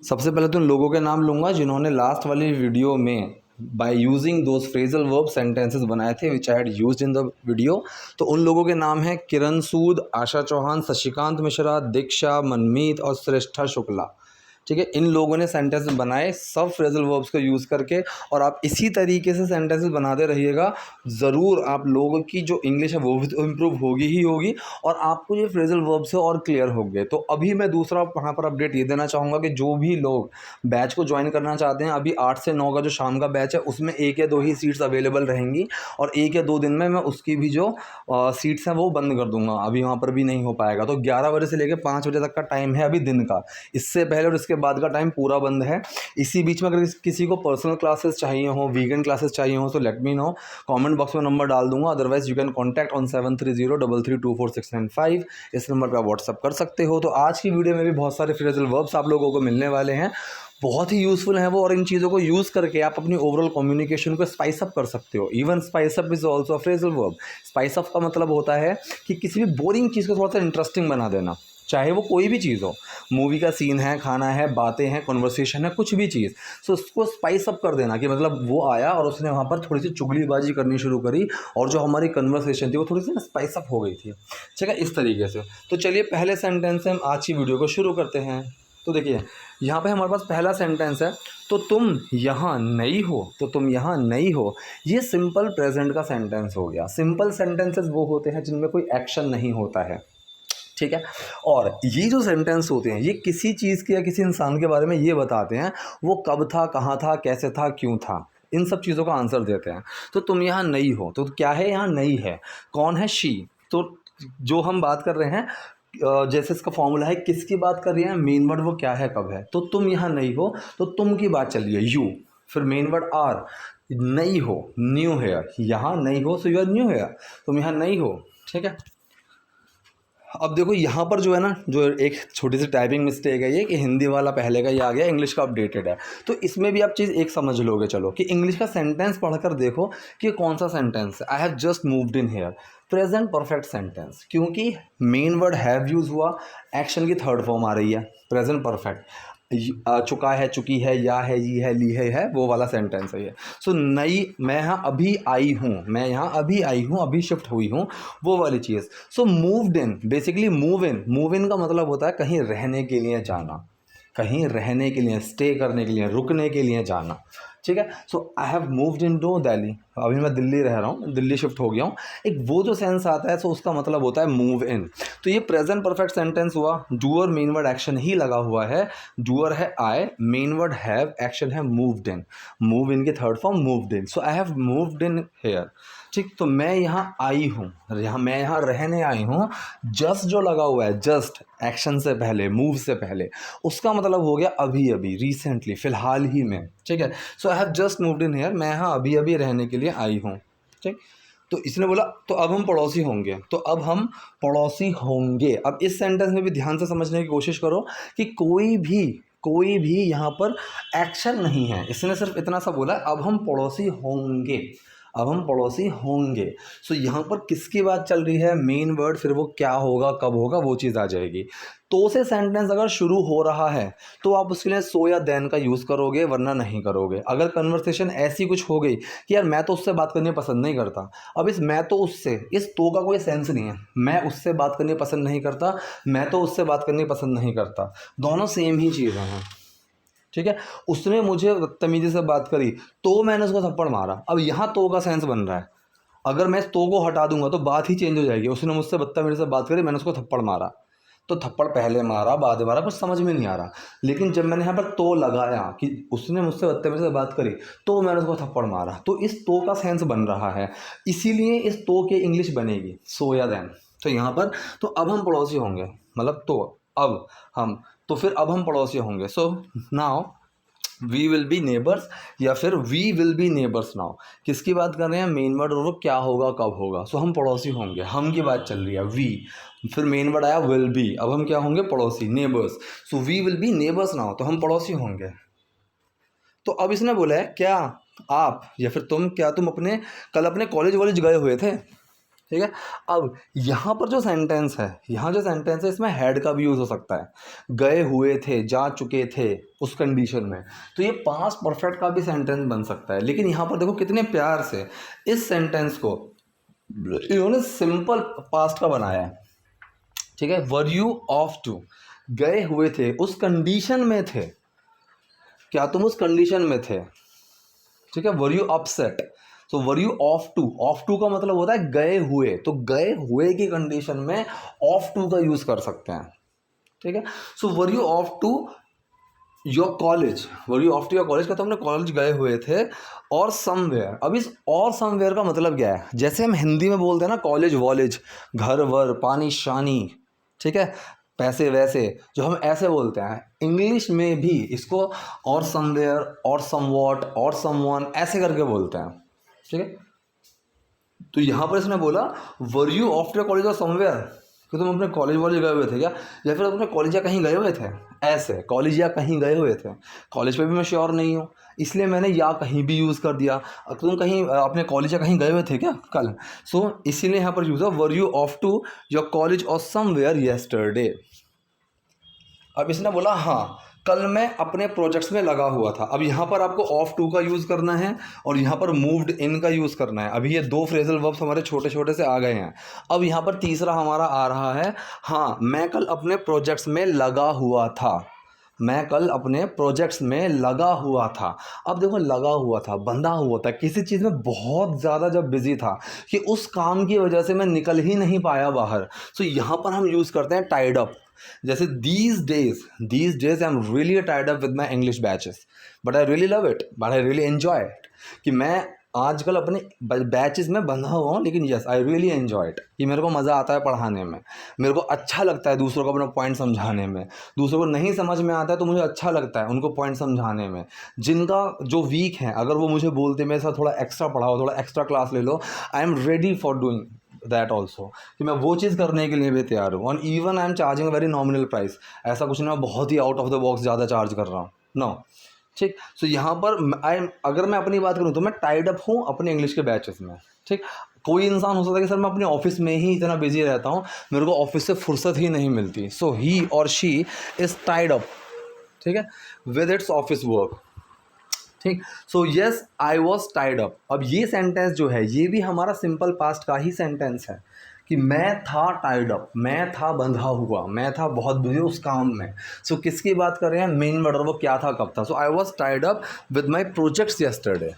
सबसे पहले तो उन लोगों के नाम लूँगा जिन्होंने लास्ट वाली वीडियो में by using those phrasal verb sentences बनाए थे which I had used in the video. तो उन लोगों के नाम हैं किरण सूद, आशा चौहान, शशिकांत मिश्रा, दीक्षा, मनमीत और श्रेष्ठा शुक्ला। ठीक है, इन लोगों ने सेंटेंस बनाए सब फ्रेजल वर्ब्स को यूज़ करके, और आप इसी तरीके से सेंटेंसेस बनाते रहिएगा। ज़रूर आप लोगों की जो इंग्लिश है वो भी तो इम्प्रूव होगी ही होगी, और आपको ये फ्रेजल वर्ब्स है और क्लियर होंगे। तो अभी मैं दूसरा वहाँ पर अपडेट ये देना चाहूँगा कि जो भी लोग बैच को ज्वाइन करना चाहते हैं, अभी 8 से 9 का जो शाम का बैच है उसमें 1 या 2 ही सीट्स अवेलेबल रहेंगी, और 1 या 2 दिन में मैं उसकी भी जो सीट्स हैं वो बंद कर दूंगा। अभी वहाँ पर भी नहीं हो पाएगा। तो 11 बजे से लेकर 5 बजे तक का टाइम है अभी दिन का, इससे पहले और इसके बाद का टाइम पूरा बंद है। इसी बीच में अगर किसी को पर्सनल क्लासेस चाहिए हो, वीकेंड क्लासेस चाहिए हो, तो let me know, comment box में नंबर डाल दूंगा। Otherwise you can contact on 7303324695। इस नंबर पर आप व्हाट्सअप कर सकते हो। तो आज की वीडियो में भी बहुत सारे फ्रेजल वर्ब्स आप लोगों को मिलने वाले हैं, बहुत ही यूज़फुल है वो, और इन चीज़ों को यूज़ करके आप अपनी ओवरऑल कम्युनिकेशन को स्पाइस अप कर सकते हो। Even spice up is also a phrasal verb. Spice up का मतलब होता है कि किसी भी बोरिंग चीज़ को थोड़ा सा इंटरेस्टिंग बना देना, चाहे वो कोई भी चीज़ हो, मूवी का सीन है, खाना है, बातें हैं, कन्वर्सेशन है, कुछ भी चीज़। सो उसको स्पाइस अप कर देना कि मतलब वो आया और उसने वहाँ पर थोड़ी सी चुगलीबाजी करनी शुरू करी, और जो हमारी कन्वर्सेशन थी वो थोड़ी सी ना स्पाइस अप हो गई थी। ठीक है, इस तरीके से। तो चलिए पहले सेंटेंस से हम आज की वीडियो को शुरू करते हैं। तो देखिए यहाँ पे हमारे पास पहला सेंटेंस है, तो तुम यहाँ नई हो, तो तुम यहाँ नई हो। ये सिंपल प्रेजेंट का सेंटेंस हो गया। सिंपल सेंटेंसेस वो होते हैं जिनमें कोई एक्शन नहीं होता है। ठीक है, और ये जो सेंटेंस होते हैं ये किसी चीज़ के या किसी इंसान के बारे में ये बताते हैं वो कब था, कहाँ था, कैसे था, क्यों था, इन सब चीज़ों का आंसर देते हैं। तो तुम यहाँ नई हो, तो क्या है यहाँ नई है, कौन है, शी। तो जो हम बात कर रहे हैं, जैसे इसका फॉर्मूला है, किसकी बात कर रही है, मेन वर्ड वो क्या है, कब है। तो तुम यहाँ नई हो, तो तुम की बात चल रही है, यू। फिर मेन वर्ड आर, नई हो, न्यू हेयर, यहाँ नई हो, so you are new here, तुम यहाँ नई हो। ठीक है, अब देखो यहाँ पर जो है ना, जो एक छोटी सी टाइपिंग मिस्टेक है ये, कि हिंदी वाला पहले का ही आ गया, इंग्लिश का अपडेटेड है। तो इसमें भी आप चीज़ एक समझ लोगे। चलो कि इंग्लिश का सेंटेंस पढ़कर देखो कि कौन सा सेंटेंस है। I have just moved in here, present perfect sentence, क्योंकि मेन वर्ड हैव यूज़ हुआ, एक्शन की थर्ड फॉर्म आ रही है प्रेजेंट परफेक्ट। चुका है, चुकी है, या है, ये है, ली है, वो वाला सेंटेंस है ये। सो नई, मैं यहाँ अभी आई हूँ, मैं यहाँ अभी आई हूँ, अभी शिफ्ट हुई हूँ, वो वाली चीज़। So moved in, basically move in, move in का मतलब होता है कहीं रहने के लिए जाना, कहीं रहने के लिए, स्टे करने के लिए, रुकने के लिए जाना। ठीक है, so I have moved in to Delhi, अभी मैं दिल्ली रह रहा हूँ, दिल्ली शिफ्ट हो गया हूँ। एक वो जो सेंस आता है, सो उसका मतलब होता है मूव इन। तो ये प्रेजेंट परफेक्ट सेंटेंस हुआ, डूअर मेन वर्ड एक्शन ही लगा हुआ है, डूअर है I, main word have, action है मूव्ड इन, मूव इन की third form moved in. So I have moved in here. ठीक, तो मैं यहाँ आई हूँ, यहाँ मैं यहाँ रहने आई हूँ। जस्ट जो लगा हुआ है, जस्ट एक्शन से पहले, मूव से पहले, उसका मतलब हो गया अभी अभी, रिसेंटली, फिलहाल ही में। ठीक है, so I have just moved in here, मैं यहाँ अभी अभी रहने के लिए आई हूँ। ठीक, तो इसने बोला तो अब हम पड़ोसी होंगे, तो अब हम पड़ोसी होंगे। अब इस सेंटेंस में भी ध्यान से समझने की कोशिश करो कि कोई भी यहाँ पर एक्शन नहीं है, इसने सिर्फ इतना सा बोला अब हम पड़ोसी होंगे, अब हम पड़ोसी होंगे। सो यहाँ पर किसकी बात चल रही है, मेन वर्ड, फिर वो क्या होगा, कब होगा, वो चीज़ आ जाएगी। तो से सेंटेंस अगर शुरू हो रहा है तो आप उसके लिए सो या देन का यूज़ करोगे, वरना नहीं करोगे। अगर कन्वर्सेशन ऐसी कुछ हो गई कि यार मैं तो उससे बात करनी पसंद नहीं करता, अब इस मैं तो उससे, इस तो का कोई सेंस नहीं है। मैं उससे बात करनी पसंद नहीं करता, मैं तो उससे बात करनी पसंद नहीं करता, दोनों सेम ही चीज़ें हैं। ठीक है, उसने मुझे बदतमीजी से बात करी तो मैंने उसको थप्पड़ मारा। अब यहाँ तो का सेंस बन रहा है, अगर मैं इस तो को हटा दूंगा तो बात ही चेंज हो जाएगी। उसने मुझसे बदतमीजी से बात करी, मैंने उसको थप्पड़ मारा, तो थप्पड़ पहले मारा बाद में मारा, कुछ समझ में नहीं आ रहा। लेकिन जब मैंने यहाँ पर तो लगाया कि उसने मुझसे बदतमीजी से बात करी तो मैंने उसको थप्पड़ मारा, तो इस तो का सेंस बन रहा है, इसीलिए इस तो के इंग्लिश बनेगी सो या देन। तो यहाँ पर तो अब हम पड़ोसी होंगे, मतलब तो अब हम, तो फिर अब हम पड़ोसी होंगे। So now we will be neighbours, या फिर we will be neighbours now. किसकी बात कर रहे हैं, मेन वर्ड, और वो क्या होगा, कब होगा। सो हम पड़ोसी होंगे, हम की बात चल रही है, वी, फिर मेन वर्ड आया विल बी, अब हम क्या होंगे, पड़ोसी, neighbours. So we will be neighbours now, तो हम पड़ोसी होंगे। तो अब इसने बोला है क्या आप या फिर तुम, क्या तुम कल अपने कॉलेज वॉलेज गए हुए थे। ठीक है। अब यहाँ पर जो सेंटेंस है, यहाँ जो सेंटेंस है इसमें हैड का भी यूज़ हो सकता है, गए हुए थे, जा चुके थे उस कंडीशन में, तो ये पास्ट परफेक्ट का भी सेंटेंस बन सकता है। लेकिन यहाँ पर देखो कितने प्यार से इस सेंटेंस को इन्होंने सिंपल पास्ट का बनाया है। ठीक है, वर यू ऑफ टू, गए हुए थे, उस कंडीशन में थे, क्या तुम उस कंडीशन में थे। ठीक है, वर यू अपसेट, तो were you off to, off to का मतलब होता है गए हुए, तो गए हुए की कंडीशन में ऑफ टू का यूज कर सकते हैं। ठीक है, so where you off to your college, where you off to your college का तो हमने कॉलेज गए हुए थे, और समवेयर। अब इस और समवेयर का मतलब क्या है, जैसे हम हिंदी में बोलते हैं ना कॉलेज वॉलेज, घर वर, पानी शानी, ठीक है, पैसे वैसे, जो हम ऐसे बोलते हैं, इंग्लिश में भी इसको और समवेयर और समवॉट और समवन ऐसे करके बोलते हैं। ठीक है, तो यहाँ पर इसने बोला वर यू ऑफ योर कॉलेज और समवेयर, कि तुम अपने कॉलेज वॉलेज गए हुए थे क्या, या फिर अपने कॉलेज या कहीं गए हुए थे, ऐसे कॉलेज या कहीं गए हुए थे। कॉलेज पे भी मैं श्योर नहीं हूँ, इसलिए मैंने या कहीं भी यूज़ कर दिया। तुम कहीं अपने कॉलेज या कहीं गए हुए थे क्या कल, सो इसीलिए यहाँ पर यूज़ है were you off to your college और समवेयर येस्टरडे। अब इसने बोला हाँ कल मैं अपने प्रोजेक्ट्स में लगा हुआ था। अब यहाँ पर आपको ऑफ टू का यूज़ करना है और यहाँ पर मूव्ड इन का यूज़ करना है। अभी ये दो फ्रेजल वर्ब्स हमारे छोटे छोटे से आ गए हैं। अब यहाँ पर तीसरा हमारा आ रहा है, हाँ मैं कल अपने प्रोजेक्ट्स में लगा हुआ था, मैं कल अपने प्रोजेक्ट्स में लगा हुआ था। अब देखो लगा हुआ था, बंधा हुआ था, किसी चीज़ में बहुत ज़्यादा जब बिजी था कि उस काम की वजह से मैं निकल ही नहीं पाया बाहर, तो यहाँ पर हम यूज़ करते हैं टाइड अप। जैसे these days I'm really tied up with my English batches but I really love it, but I really enjoy it, कि मैं आजकल अपने बैचेस में बंधा हुआ हूँ, लेकिन yes I really enjoy it, कि मेरे को मज़ा आता है पढ़ाने में, मेरे को अच्छा लगता है दूसरों को अपना पॉइंट समझाने में, दूसरों को नहीं समझ में आता है तो मुझे अच्छा लगता है उनको पॉइंट समझाने में, जिनका जो वीक है अगर वो मुझे बोलते मेरे साथ थोड़ा एक्स्ट्रा पढ़ाओ, थोड़ा एक्स्ट्रा क्लास ले लो, I am ready for doing that also, कि मैं वो चीज़ करने के लिए भी तैयार हूँ। और even I am charging a very nominal price, ऐसा कुछ नहीं मैं बहुत ही आउट ऑफ द बॉक्स ज़्यादा चार्ज कर रहा हूँ, नो। ठीक, सो यहाँ पर अगर मैं अपनी बात करूँ तो मैं टाइड अप हूँ अपने इंग्लिश के बैचेस में। ठीक, कोई इंसान हो सकता है कि सर मैं अपने ऑफिस में ही इतना बिजी रहता हूँ, मेरे को ऑफिस से फुर्सत ही नहीं मिलती, सो ही और शी इज़ टाइड अप, ठीक है, विद इट्स ऑफिस वर्क। ठीक, so yes I was tied up. अब ये सेंटेंस जो है ये भी हमारा सिंपल पास्ट का ही सेंटेंस है, कि मैं था टाइड अप, मैं था बंधा हुआ, मैं था बहुत बिजी उस काम में। सो किसकी बात कर रहे हैं, मेन वर्ड, वो क्या था कब था, so I was tied up with my projects yesterday.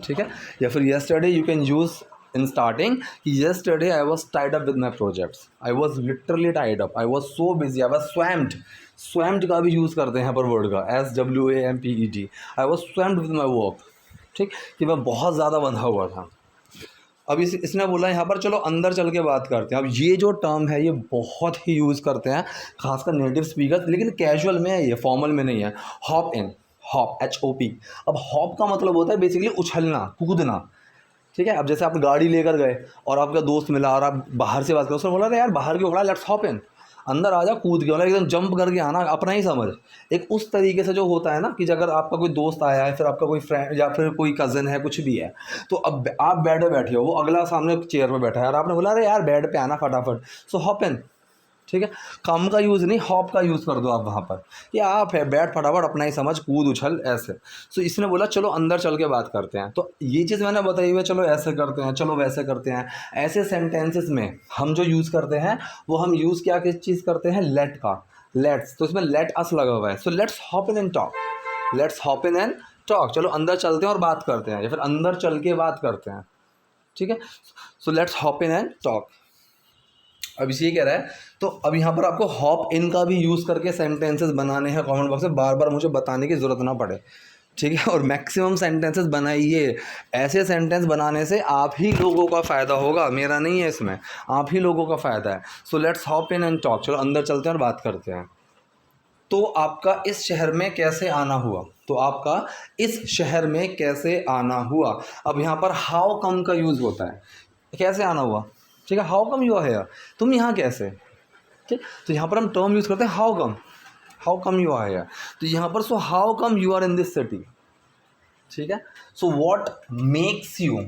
ठीक है, या फिर yesterday you can use in starting, कि yesterday I was tied up with my projects, I was literally tied up, I was so busy, I was swamped. Swamped का भी use करते हैं यहाँ पर वर्ड का, SWAMPED, I was swamped with my work. ठीक, कि मैं बहुत ज़्यादा बंधा हुआ था। अब इसने बोला यहाँ पर चलो अंदर चल के बात करते हैं। अब ये जो टर्म है ये बहुत ही यूज़ करते हैं खासकर नेटिव स्पीकर, लेकिन कैजुअल में है ये, फॉर्मल में नहीं है। Hop in, hop HOP। अब हॉप का मतलब होता है बेसिकली उछलना, कूदना। ठीक है, अब जैसे आप गाड़ी लेकर गए और आपका दोस्त मिला और आप बाहर से बात करो, उसने बोला अरे यार बाहर क्यों खड़ा, लेट्स हॉप इन, अंदर आ जा, कूद के, मतलब एकदम जंप करके आना, अपना ही समझ। एक उस तरीके से जो होता है ना, कि अगर आपका कोई दोस्त आया है, फिर आपका कोई फ्रेंड या फिर कोई कज़न है, कुछ भी है, तो अब आप बेड पे बैठे हो, वो अगला सामने चेयर पे बैठा है और आपने बोला अरे यार बेड पे आना फटाफट, सो हॉप इन। ठीक है, कम का यूज़ नहीं, हॉप का यूज़ कर दो आप वहाँ पर, कि आप है बैठ फटाफट, अपना ही समझ, कूद उछल ऐसे। सो इसने बोला चलो अंदर चल के बात करते हैं, तो ये चीज़ मैंने बताई हुई है, चलो ऐसे करते हैं, चलो वैसे करते हैं। ऐसे सेंटेंसेस में हम जो यूज़ करते हैं वो हम यूज़ क्या किस चीज़ करते हैं, लेट का, लेट्स, तो इसमें लेट अस लगा हुआ है, so let's hop in and talk, let's hop in and talk, चलो अंदर चलते हैं और बात करते हैं, या फिर अंदर चल के बात करते हैं। ठीक है, so let's hop in and talk. अब इसी कह रहा है, तो अब यहाँ पर आपको हॉप इन का भी यूज़ करके सेंटेंसेस बनाने हैं कमेंट बॉक्स में, बार बार मुझे बताने की ज़रूरत ना पड़े। ठीक है, और मैक्सिमम सेंटेंसेस बनाइए, ऐसे सेंटेंस बनाने से आप ही लोगों का फ़ायदा होगा, मेरा नहीं है इसमें, आप ही लोगों का फ़ायदा है। So let's hop in and talk, चलो अंदर चलते हैं और बात करते हैं। तो आपका इस शहर में कैसे आना हुआ, तो आपका इस शहर में कैसे आना हुआ। अब यहाँ पर हाउ कम का यूज़ होता है, कैसे आना हुआ। ठीक है, how come you are here, तुम यहाँ कैसे। ठीक, तो यहाँ पर हम टर्म यूज़ करते हैं how come, how come you are here, तो यहाँ पर so how come you are in this city. ठीक है, so what makes you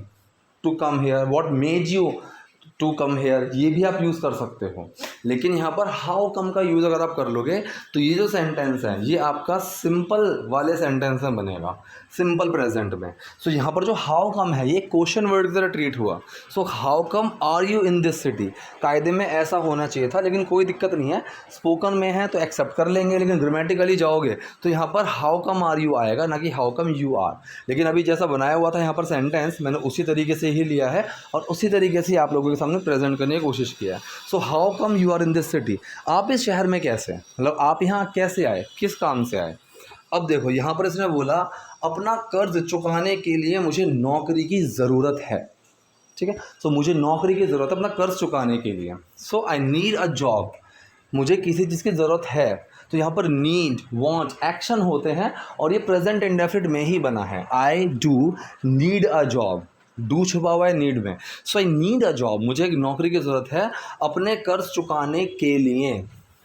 to come here, what made you to come here, ये भी आप यूज़ कर सकते हो। लेकिन यहाँ पर हाउ कम का यूज़ अगर आप कर लोगे तो ये जो सेंटेंस है ये आपका सिंपल वाले सेंटेंस में बनेगा, सिंपल प्रेजेंट में। सो यहाँ पर जो हाउ कम है ये क्वेश्चन वर्ड की तरह ट्रीट हुआ। So how come are you in this city, कायदे में ऐसा होना चाहिए था, लेकिन कोई दिक्कत नहीं है, स्पोकन में है तो एक्सेप्ट कर लेंगे। लेकिन ग्रामेटिकली जाओगे तो यहाँ पर हाउ कम आर यू आएगा, ना कि हाउ कम यू आर। लेकिन अभी जैसा बनाया हुआ था यहाँ पर सेंटेंस, मैंने उसी तरीके से ही लिया है और उसी तरीके से आप लोगों के सामने प्रेजेंट करने की कोशिश किया है। So how come you are in this city, आप इस शहर में कैसे, मतलब आप यहाँ कैसे आए, किस काम से आए। अब देखो यहाँ पर इसने बोला अपना कर्ज चुकाने के लिए मुझे नौकरी की ज़रूरत है, ठीक है। सो मुझे नौकरी की ज़रूरत है अपना कर्ज चुकाने के लिए। सो आई नीड अ जॉब, मुझे किसी चीज़ की ज़रूरत है। तो यहाँ पर नीड, वांट एक्शन होते हैं और ये प्रेजेंट इंडेफिनिट में ही बना है। I do need a job, do छुपा हुआ है नीड में। सो आई नीड अ जॉब, मुझे एक नौकरी की ज़रूरत है अपने कर्ज चुकाने के लिए,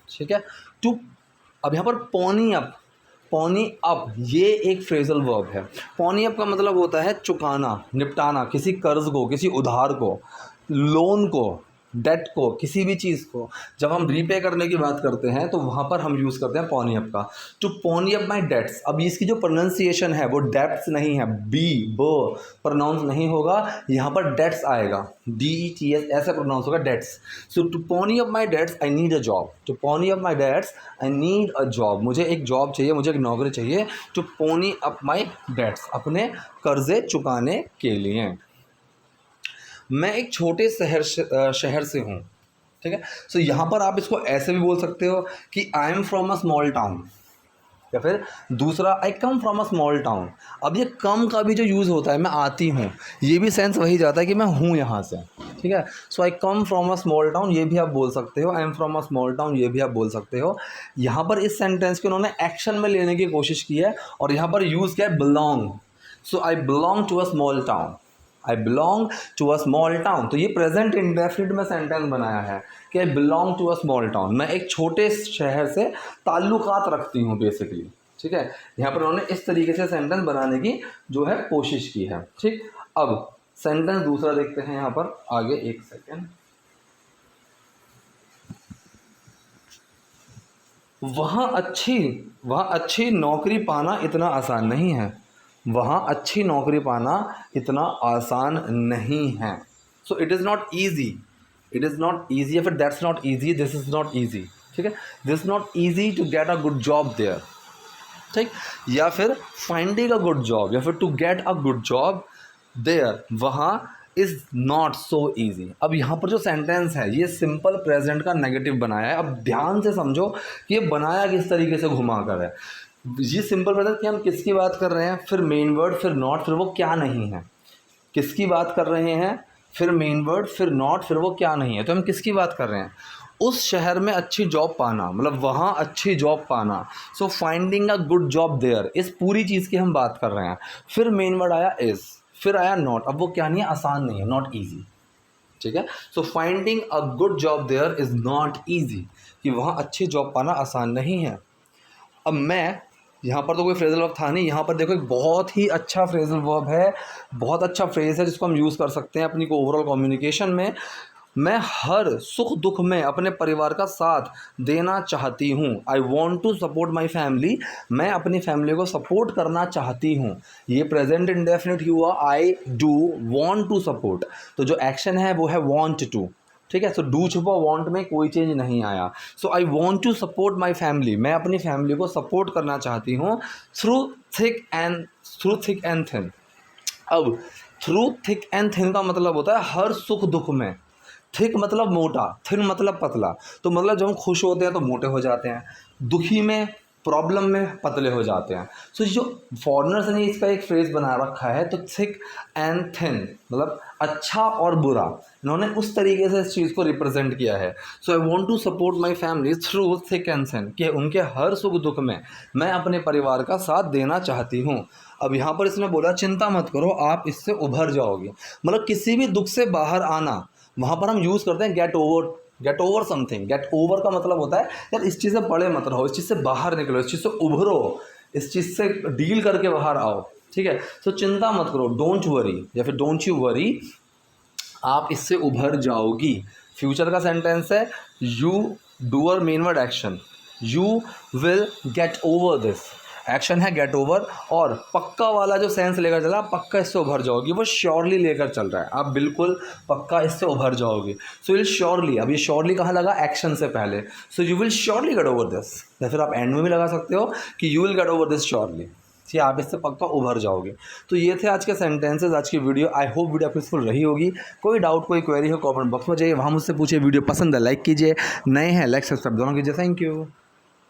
ठीक है। टू, अब यहाँ पर पोनी अप, पोनी अप ये एक फ्रेजल वर्ब है। पोनी अप का मतलब होता है चुकाना, निपटाना, किसी कर्ज को, किसी उधार को, लोन को, डेट को, किसी भी चीज़ को। जब हम रीपे करने की बात करते हैं तो वहाँ पर हम यूज़ करते हैं पोनी अप का, to pony up my debts. अब इसकी जो प्रोनाउंसिएशन है वो डेप्स नहीं है, बी ब प्रोनाउंस नहीं होगा, यहाँ पर डेट्स आएगा, DETS ऐसे प्रोनाउंस होगा, debts. So to pony up my debts I need a job, to pony up my debts I need a job, मुझे एक जॉब चाहिए, मुझे एक नौकरी चाहिए, to pony up my debts, अपने कर्जे चुकाने के लिए। मैं एक छोटे शहर से हूँ, ठीक है। सो यहाँ पर आप इसको ऐसे भी बोल सकते हो कि I am from a small town, या फिर दूसरा I come from a small town. अब ये कम का भी जो यूज़ होता है, मैं आती हूँ, ये भी सेंस वही जाता है कि मैं हूँ यहाँ से, ठीक है। So I come from a small town ये भी आप बोल सकते हो, I am from a small town ये भी आप बोल सकते हो। यहाँ पर इस सेंटेंस को उन्होंने एक्शन में लेने की कोशिश की है और यहाँ पर यूज़ किया है belong. So I belong to a small town, I belong to a small town. तो ये प्रेजेंट इंडेफिनिट में सेंटेंस बनाया है कि I belong to a small town, मैं एक छोटे शहर से ताल्लुकात रखती हूँ बेसिकली, ठीक है। यहाँ पर उन्होंने इस तरीके से सेंटेंस बनाने की जो है कोशिश की है, ठीक। अब सेंटेंस दूसरा देखते हैं यहाँ पर आगे, एक सेकेंड। वहाँ अच्छी नौकरी पाना इतना आसान नहीं है, वहाँ अच्छी नौकरी पाना इतना आसान नहीं है। So it is not easy, it is not easy, या फिर that's not easy, this is not easy, ठीक है। This is not easy to get a good job there, ठीक। या फिर फाइंडिंग अ गुड जॉब, या फिर to get a good job there, वहाँ इज़ नॉट सो ईजी। अब यहाँ पर जो सेंटेंस है ये सिंपल प्रेजेंट का नेगेटिव बनाया है। अब ध्यान से समझो कि ये बनाया किस तरीके से घुमा कर है। ये सिंपल प्रेजेंट कि हम किसकी बात कर रहे हैं, फिर मेन वर्ड, फिर नॉट, फिर वो क्या नहीं है। किसकी बात कर रहे हैं, फिर मेन वर्ड, फिर नॉट, फिर वो क्या नहीं है। तो हम किसकी बात कर रहे हैं, उस शहर में अच्छी जॉब पाना, मतलब वहाँ अच्छी जॉब पाना। So finding a good job there, इस पूरी चीज़ की हम बात कर रहे हैं। फिर मेन वर्ड आया इज़, फिर आया नॉट। अब वो क्या नहीं है, आसान नहीं है, नॉट ईजी, ठीक है। So finding a good job there is not easy, कि वहाँ अच्छी जॉब पाना आसान नहीं है। अब मैं यहाँ पर तो कोई फ्रेजल वर्ब था नहीं, यहाँ पर देखो एक बहुत ही अच्छा फ्रेजल वर्ब है, बहुत अच्छा फ्रेज है जिसको हम यूज़ कर सकते हैं अपनी ओवरऑल कम्युनिकेशन में। मैं हर सुख दुख में अपने परिवार का साथ देना चाहती हूँ, I want to support my family, मैं अपनी फैमिली को सपोर्ट करना चाहती हूँ। ये प्रेजेंट इंडेफिनिट हुआ, I do want to support, तो जो एक्शन है वो है वॉन्ट टू, ठीक है। सो डू छुपा वांट में कोई चेंज नहीं आया। So I want to support my family, मैं अपनी फैमिली को सपोर्ट करना चाहती हूँ थ्रू थिक एंड थिन। अब थ्रू थिक एंड थिन का मतलब होता है हर सुख दुख में। थिक मतलब मोटा, थिन मतलब पतला। तो मतलब जब हम खुश होते हैं तो मोटे हो जाते हैं, दुखी में, प्रॉब्लम में पतले हो जाते हैं। सो जो फॉरेनर्स ने इसका एक फ्रेज बना रखा है, तो थिक एंड थिन मतलब अच्छा और बुरा, इन्होंने उस तरीके से इस चीज़ को रिप्रेजेंट किया है। So I want to support my family through thick and thin, कि उनके हर सुख दुख में मैं अपने परिवार का साथ देना चाहती हूँ। अब यहाँ पर इसने बोला चिंता मत करो, आप इससे उभर जाओगे, मतलब किसी भी दुख से बाहर आना। वहाँ पर हम यूज़ करते हैं get over something. Get over का मतलब होता है यार इस चीज़ से पड़े मत रहो, इस चीज़ से बाहर निकलो, इस चीज़ से उभरो, इस चीज़ से डील करके बाहर आओ, ठीक है। सो चिंता मत करो, डोंट वरी, या फिर डोंट यू वरी आप इससे उभर जाओगी। फ्यूचर का सेंटेंस है you doer main word action, you will get over this, action है गेट ओवर, और पक्का वाला जो सेंस लेकर चला, पक्का इससे उभर जाओगी, वो श्योरली लेकर चल रहा है, आप बिल्कुल पक्का इससे उभर जाओगे। सो यू विल श्योरली, अब ये श्योरली कहाँ लगा, एक्शन से पहले, so you will surely get over this, या फिर आप एंड में भी लगा सकते हो कि you will get over this surely, ठीक है, आप इससे पक्का उभर जाओगे। तो ये थे आज के सेंटेंसेस, आज की वीडियो। आई होप वीडियो आपको यूजफुल रही होगी। कोई डाउट, कोई क्वेरी हो कमेंट बॉक्स में जाइए, वहाँ मुझसे पूछिए। वीडियो पसंद है लाइक कीजिए, नए हैं लाइक सब्सक्राइब दोनों कीजिए। Thank you.